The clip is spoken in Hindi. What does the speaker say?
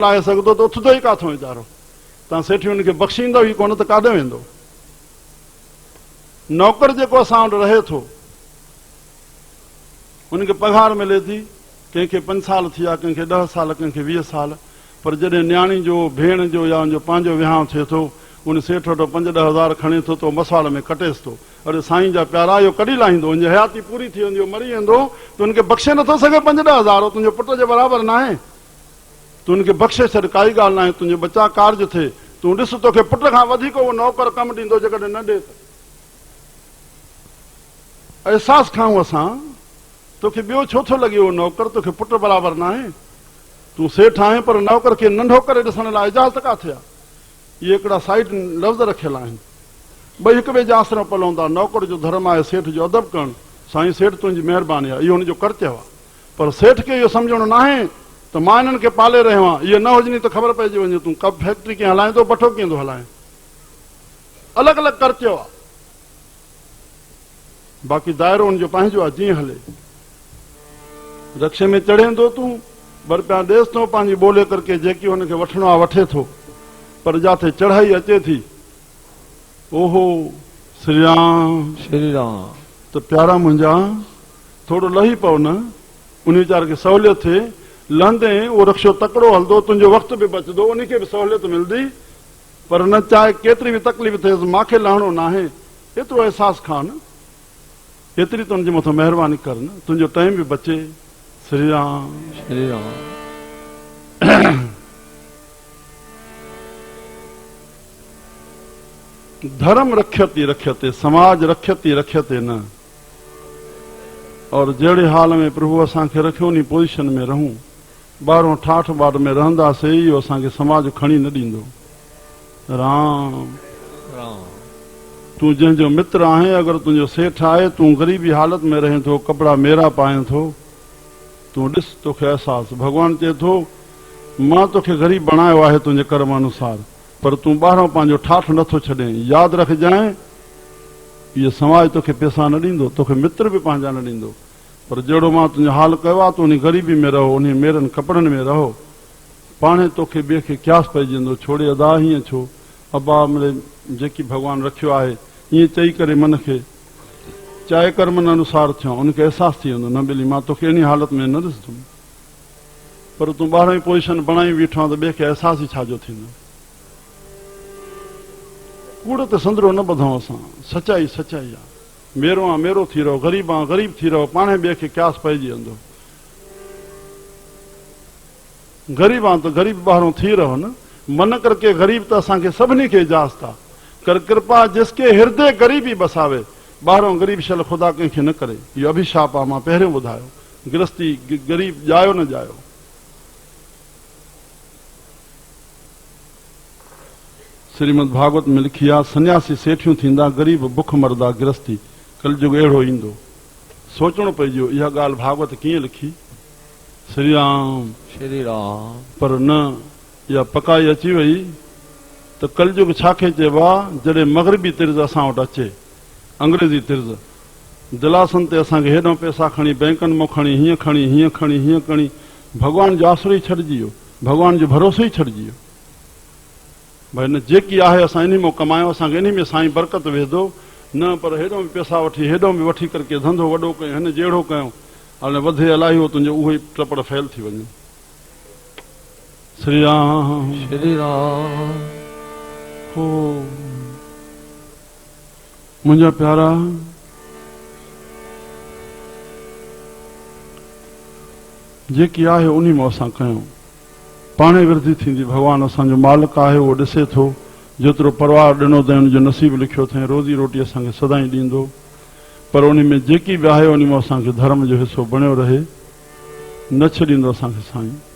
लाए सघंदो त उथंदो ई काथो वीचारो। तव्हां सेठ हुनखे बख़्शींदो ई कोन त काॾे वेंदो। नौकर जेको असां वटि रहे थो उनखे पघार मिले थी, कंहिंखे 5 साल थी विया, कंहिंखे 10 साल, कंहिंखे 20 साल, पर जॾहिं न्याणी जो भेण जो या उनजो पंहिंजो विहांउ थिए थो उन सेठ वटि 5-10 हज़ार खणे थो त मसवाड़ में कटेसि थो। अरे साईं जा प्यारा इहो कॾहिं लाहींदो, उनजी हयाती पूरी थी वेंदी, मरी वेंदो त उनखे बख़्शे नथो सघे 5-10 हज़ार, तुंहिंजे पुट जे बराबरि न आहे। तूं उनखे बख़्शे छॾ, काई ॻाल्हि न आहे, तुंहिंजो बचा कारज थिए। तूं ॾिस तोखे पुट खां वधीक उहो नौकर कमु ॾींदो जेकॾहिं न ॾे त। अहसास खाऊं असां, तोखे ॿियो छो थो लॻे उहो नौकर तोखे पुट बराबरि न आहे। तूं सेठ आहीं पर नौकर खे नंढो करे ॾिसण लाइ इजाज़त किथे आहे? इहे हिकिड़ा साइड लफ़्ज़ रखियल आहिनि, ॿई हिक ॿिए जा आसरा पलवंदा। नौकर जो धर्म आहे सेठ जो अदब करणु। साईं सेठ तुंहिंजी महिरबानी आहे, इहो हुनजो कर्तव्य आहे। पर सेठ खे इहो सम्झणो न आहे त मां हिननि खे पाले रहियो आहियां, इहे न हुजनी त ख़बर पइजी वञे तूं कप फैक्ट्री कीअं हलाईंदो, भठो कीअं थो हलाए। अलॻि अलॻि कर्तव्य आहे, बाक़ी दाइरो हुनजो पंहिंजो आहे, जीअं हले। रक्शे में चढ़ेंदो तूं बरपिया ॾेसि थो, पंहिंजी ॿोले करके जेकी हुनखे वठिणो आहे वठे थो, पर जिथे चढ़ाई अचे थी ओहो श्री राम श्री राम त प्यारा मुंहिंजा थोरो लही पओ न, उन वीचारे खे सहूलियत थिए। लहंदे उहो रक्शो तकिड़ो हलंदो, तुंहिंजो वक़्तु बि बचंदो, उनखे बि सहूलियत मिलंदी। पर न चाहे केतिरी बि तकलीफ़ थिएसि मूंखे लहणो न आहे, एतिरो अहसासु खां न, एतिरी त हुनजे मथां महिरबानी कर न, तुंहिंजो टाइम बि बचे। श्री राम श्री राम। धर्म रख्यति रख्यते, समाज रख्यति रख्यते न। और जहिड़े हाल में प्रभु असांखे रखियो उन पोज़ीशन में रहूं, ॿाहिरों ठाठ बाट में रहंदासीं, इहो असांखे समाज खणी न ॾींदो। राम राम। तूं जंहिंजो मित्र आहे, अगरि तुंहिंजो सेठ आहे, तूं ग़रीबी हालत में रहीं थो, कपिड़ा मेरा पाए थो, तूं ॾिस तोखे अहसासु। भॻवानु चए थो मां तोखे ग़रीब बणायो आहे तुंहिंजे कर्म अनुसार, पर तूं ॿाहिरों पंहिंजो ठाठ नथो छॾे। यादि रखजांइ इहो समाज तोखे पैसा न ॾींदो, तोखे मित्र बि पंहिंजा न ॾींदो, पर जहिड़ो मां तुंहिंजो हाल कयो आहे तूं उन ग़रीबी में रहो, उन मेरनि कपिड़नि में रहो, पाणे तोखे ॿिए खे क्यास पइजी वेंदो। छोड़े अदा हीअं छो, अबा मिले जेकी भॻवानु रखियो आहे ईअं चई करे मन खे चाहे कर्मनि अनुसार थियूं, उनखे अहसासु थी वेंदो न मिली मां तोखे इन हालत में न ॾिसंदुमि। पर तूं ॿाहिरां ई पोज़ीशन बणाई बीठो आहे त ॿिए खे अहसासु ई छाजो थींदो। कूड़ ते संदरो न ॿधूं असां, सचाई सचाई आहे। मेरो आहे मेरो थी रहो, ग़रीब आहे ग़रीब थी रहो, पाणे ॿिए खे क्यास पइजी वेंदो। ग़रीब आहे त ग़रीब ॿाहिरों थी रहो न, मन करके ग़रीब त असांखे सभिनी खे इजाज़त आहे। कर कृपा जिसके हृदय ग़रीबी बसावे, ॿाहिरों ग़रीब शल ख़ुदा कंहिंखे न करे, इहो अभिशाप आहे। मां पहिरियों ॿुधायो, गृहस्थी ग़रीब जायो न जायो। श्रीमद भागवत में लिखी आहे, सन्यासी सेठियूं थींदा, ग़रीब बुख मरदा गृहस्थी, कलयुग अहिड़ो ईंदो। सोचणो पइजो इहा ॻाल्हि भागवत कीअं लिखी। श्री राम श्री राम। पर न इहा पकाई अची वई त कलयुग छाखे चइबो आहे, जॾहिं मग़रिबी तिर्ज़ असां वटि अचे, अंग्रेज़ी तिर्ज़, दिलासन ते असांखे हेॾो पैसा खणी बैंकनि मां खणी हीअं खणी हीअं खणी हीअं खणी, भॻवान जो आसरो ई छॾिजी वियो, भॻवान जो भरोसो ई छॾिजी वियो। भई न जेकी आहे असां इन मां कमायूं, असांखे इन में साईं बरकत वेंदो न, पर हेॾो बि पैसा वठी हेॾो बि वठी करके धंधो वॾो कयूं, हिन जहिड़ो कयूं, हाणे वधे इलाही हो तुंहिंजो उहो ई टपड़ फैल थी वञे। श्री राम श्री राम। हो मुंहिंजा प्यारा, जेकी आहे उन मां असां कयूं, पाणे वृद्धि थींदी। भॻवानु असांजो मालिक आहे, उहो ॾिसे थो, जेतिरो परिवार ॾिनो अथई हुनजो नसीब लिखियो अथई, रोज़ी रोटी असांखे सदाईं ॾींदो, पर उन में जेकी बि आहे उन में असांखे धर्म जो हिसो बणियो रहे, न छॾींदो असांखे साईं।